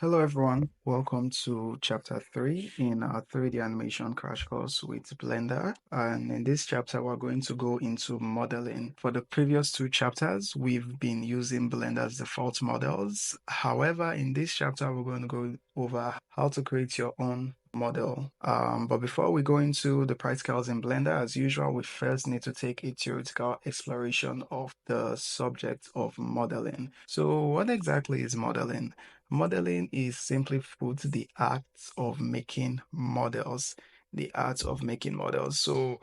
Hello everyone, welcome to chapter 3 in our 3D animation crash course with Blender. And in this chapter, we're going to go into modeling. For the previous two chapters, we've been using Blender's default models. However, in this chapter, we're going to go over how to create your own model. But before we go into the practicals in Blender, as usual, we first need to take a theoretical exploration of the subject of modeling. So what exactly is modeling? Modeling is simply put the act of making models. The art of making models. So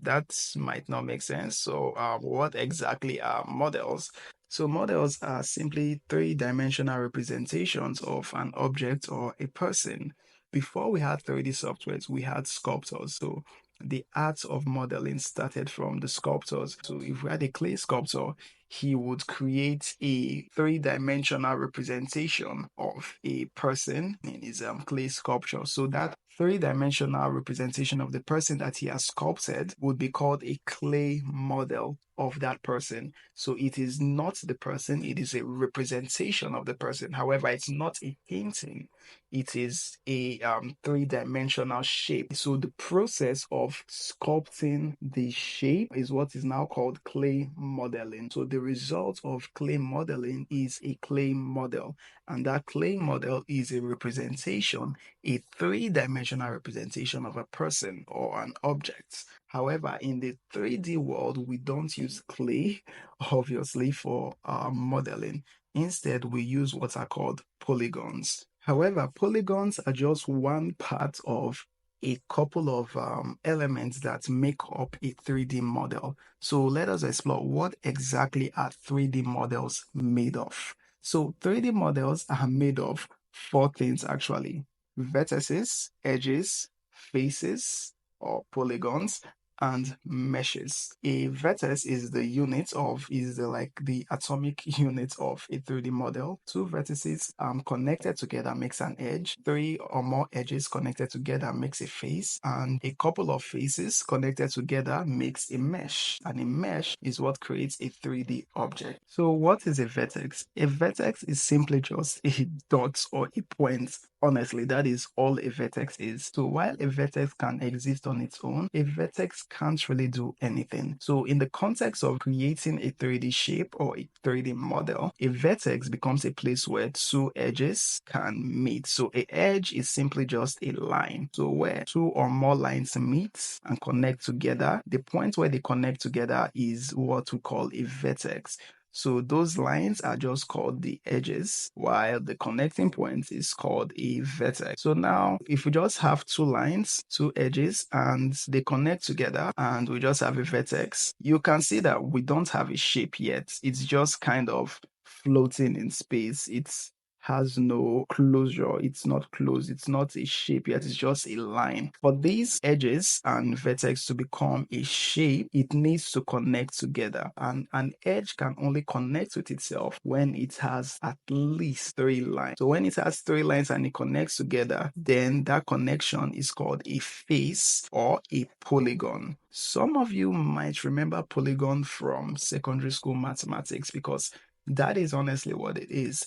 that might not make sense. So what exactly are models? So models are simply three-dimensional representations of an object or a person. Before we had 3D softwares, we had sculptors. So the art of modeling started from the sculptors. So if we had a clay sculptor, he would create a three-dimensional representation of a person in his clay sculpture. So that three-dimensional representation of the person that he has sculpted would be called a clay model of that person. So it is not the person, it is a representation of the person. However, it's not a painting. It is a three-dimensional shape. So the process of sculpting the shape is what is now called clay modeling. So the result of clay modeling is a clay model, and that clay model is a representation, a three-dimensional representation of a person or an object. However, in the 3D world, we don't use clay, obviously, for modeling. Instead, we use what are called polygons. However, polygons are just one part of a couple of elements that make up a 3D model. So let us explore what exactly are 3D models made of. So 3D models are made of four things actually: vertices, edges, faces or polygons, and meshes. A vertex is the unit of, is the atomic unit of a 3D model. Two vertices connected together makes an edge. Three or more edges connected together makes a face. And a couple of faces connected together makes a mesh. And a mesh is what creates a 3D object. So what is a vertex? A vertex is simply just a dot or a point. Honestly, that is all a vertex is. So while a vertex can exist on its own, a vertex can't really do anything. So in the context of creating a 3D shape or a 3D model, a vertex becomes a place where two edges can meet. So an edge is simply just a line. So where two or more lines meet and connect together, the point where they connect together is what we call a vertex. So those lines are just called the edges, while the connecting point is called a vertex. So now, if we just have two lines, two edges, and they connect together, and we just have a vertex, you can see that we don't have a shape yet. It's just kind of floating in space. It's has no closure. It's not closed. It's not a shape yet. It's just a line. For these edges and vertex to become a shape, it needs to connect together. And an edge can only connect with itself when it has at least three lines. So when it has three lines and it connects together, then that connection is called a face or a polygon. Some of you might remember polygon from secondary school mathematics because that is honestly what it is.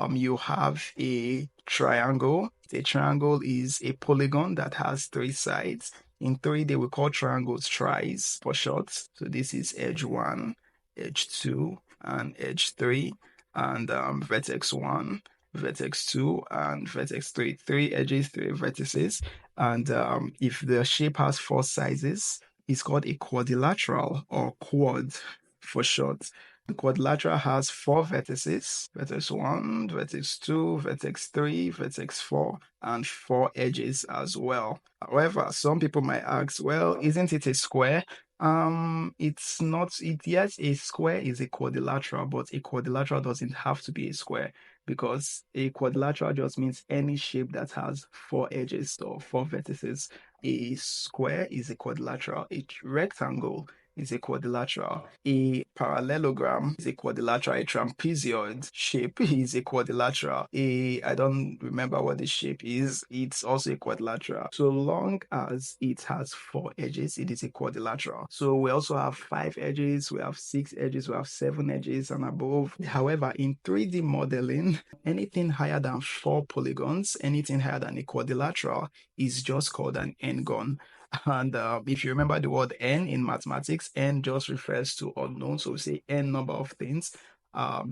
You have a triangle. A triangle is a polygon that has three sides. In 3D, we call triangles tris for short. So this is edge 1, edge 2, and edge 3, and vertex 1, vertex 2, and vertex 3. Three edges, three vertices. And if the shape has four sizes, it's called a quadrilateral or quad for short. The quadrilateral has four vertices: vertex 1, vertex 2, vertex 3, vertex 4, and four edges as well. However, some people might ask, well, isn't it a square? It's not. Yes, a square is a quadrilateral, but a quadrilateral doesn't have to be a square, because a quadrilateral just means any shape that has four edges or four vertices. A square is a quadrilateral. A rectangle is a quadrilateral. A parallelogram is a quadrilateral. A trapezoid shape is a quadrilateral. I don't remember what the shape is. It's also a quadrilateral. So long as it has 4 edges, it is a quadrilateral. So we also have 5 edges, we have 6 edges, we have 7 edges and above. However, in 3D modeling, anything higher than 4 polygons, anything higher than a quadrilateral is just called an n-gon. And if you remember the word n in mathematics, n just refers to unknown. So we say n number of things,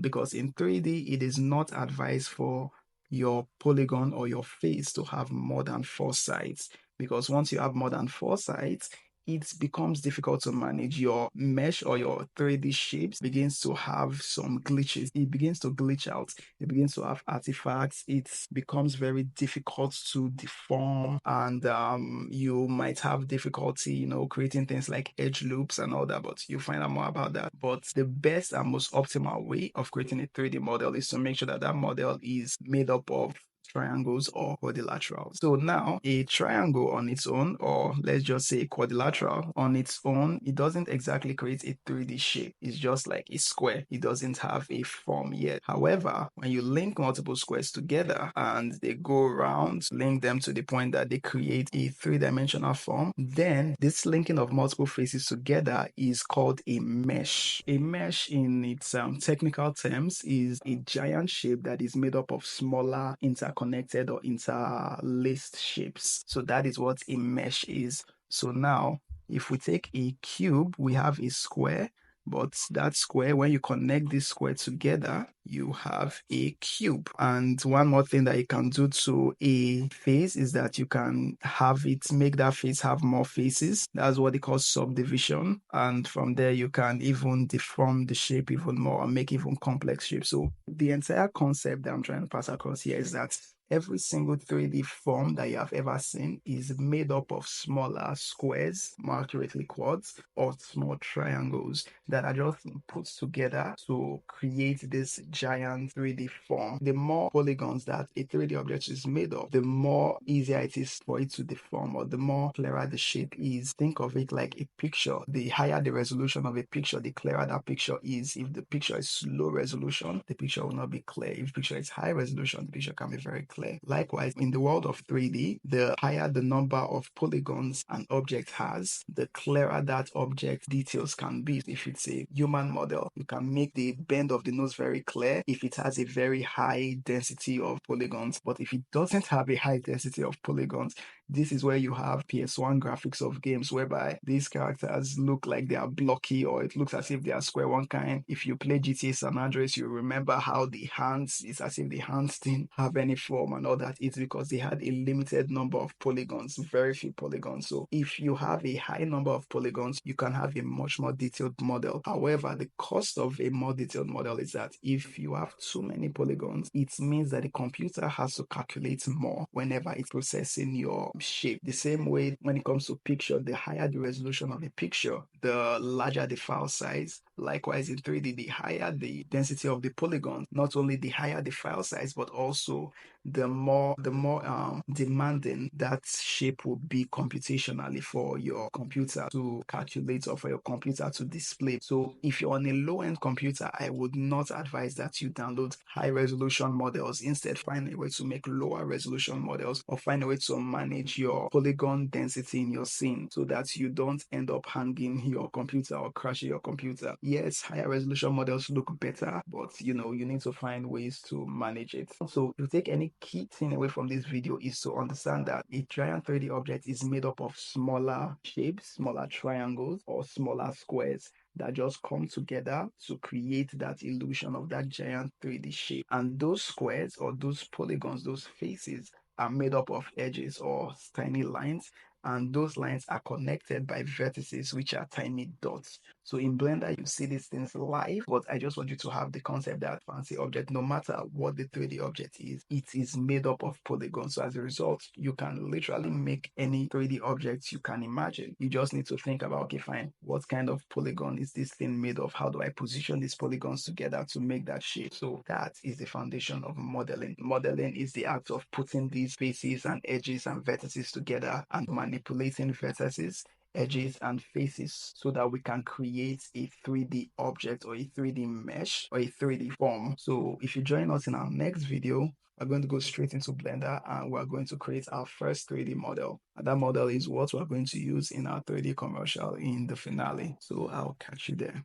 because in 3D, it is not advised for your polygon or your face to have more than 4 sides. Because once you have more than 4 sides, it becomes difficult to manage. Your mesh or your 3D shapes begins to have some glitches. It begins to glitch out. It begins to have artifacts. It becomes very difficult to deform, and you might have difficulty, creating things like edge loops and all that, but you'll find out more about that. But the best and most optimal way of creating a 3D model is to make sure that that model is made up of triangles or quadrilaterals. So now a triangle on its own, or let's just say a quadrilateral on its own, it doesn't exactly create a 3D shape. It's just like a square. It doesn't have a form yet. However, when you link multiple squares together and they go around, link them to the point that they create a 3-dimensional form, then this linking of multiple faces together is called a mesh. A mesh, in its technical terms, is a giant shape that is made up of smaller interconnected or interlaced shapes. So that is what a mesh is. So now, if we take a cube, we have a square, but that square, when you connect this square together, you have a cube. And one more thing that you can do to a face is that you can make that face have more faces. That's what they call subdivision. And from there, you can even deform the shape even more and make even complex shapes. So the entire concept that I'm trying to pass across here is that every single 3D form that you have ever seen is made up of smaller squares, more accurately quads, or small triangles that are just put together to create this giant 3D form. The more polygons that a 3D object is made of, the more easier it is for it to deform, or the more clearer the shape is. Think of it like a picture. The higher the resolution of a picture, the clearer that picture is. If the picture is low resolution, the picture will not be clear. If the picture is high resolution, the picture can be very clear. Likewise, in the world of 3D, the higher the number of polygons an object has, the clearer that object details can be. If it's a human model, you can make the bend of the nose very clear if it has a very high density of polygons. But if it doesn't have a high density of polygons, this is where you have PS1 graphics of games whereby these characters look like they are blocky, or it looks as if they are square one kind. If you play GTA San Andreas, you remember how the hands, it's as if the hands didn't have any form and all that. It's because they had a limited number of polygons, very few polygons. So if you have a high number of polygons, you can have a much more detailed model. However, the cost of a more detailed model is that if you have too many polygons, it means that the computer has to calculate more whenever it's processing your shape. The same way when it comes to picture, the higher the resolution of a picture, the larger the file size. Likewise, in 3D, the higher the density of the polygon, not only the higher the file size, but also the more demanding that shape will be computationally for your computer to calculate or for your computer to display. So if you're on a low-end computer, I would not advise that you download high-resolution models. Instead, find a way to make lower resolution models, or find a way to manage your polygon density in your scene so that you don't end up hanging your computer or crashing your computer. Yes, higher resolution models look better, but you need to find ways to manage it. So to take any key thing away from this video is to understand that a giant 3D object is made up of smaller shapes, smaller triangles, or smaller squares that just come together to create that illusion of that giant 3D shape. And those squares or those polygons, those faces, are made up of edges or tiny lines, and those lines are connected by vertices, which are tiny dots. So in Blender, you see these things live, but I just want you to have the concept that fancy object, no matter what the 3D object is, it is made up of polygons. So as a result, you can literally make any 3D object you can imagine. You just need to think about, okay, fine, what kind of polygon is this thing made of? How do I position these polygons together to make that shape? So that is the foundation of modeling. Modeling is the act of putting these faces and edges and vertices together and manipulating vertices, edges and faces so that we can create a 3D object or a 3D mesh or a 3D form. So if you join us in our next video, we're going to go straight into Blender and we're going to create our first 3D model. And that model is what we're going to use in our 3D commercial in the finale. So I'll catch you there.